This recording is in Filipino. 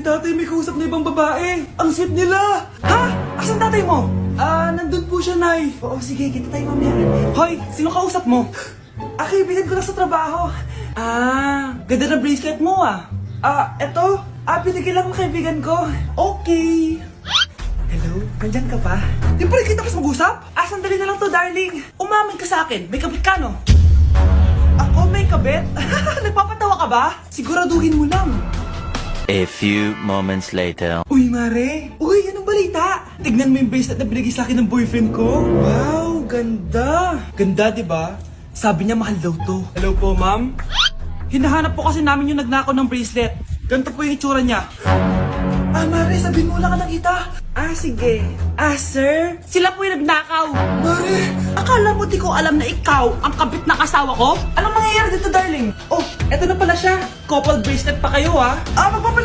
tatay may kausap na ibang babae. Ang sweet nila. Ha? Asan tatay mo? Nandun po siya, Nay. Oo, sige, kita tayo mamaya. Hoy, sino kausap mo? Kaibigan ko lang sa trabaho. Ganda na bracelet mo eto. Binigyan lang ng kaibigan ko. Okay. Hello? Nandyan ka pa? Di pa rin kita kas mag-usap? Sandali na lang to, darling. Umamin ka sa akin. May kabit ka, no? Ako may kabit? Nagpapatawa ka ba? Siguraduhin mo lang. A few moments later. Uy, Mare! Uy, anong balita? Tignan mo yung bracelet na binigay sa akin ng boyfriend ko. Wow, ganda! Ganda, di ba? Sabi niya mahal daw to. Hello po, ma'am? Hinahanap po kasi namin yung nagnakaw ng bracelet. Ganito po yung itsura niya. Mare, sabihin mo lang ka nakita. Sige. Sir? Sila po yung nagnakaw. Mare! Akala mo di ko alam na ikaw ang kabit na kasawa ko? Anong mangyayari dito, darling? Oh, eto na pala siya. Couple bracelet pa kayo, Magpapaliwanag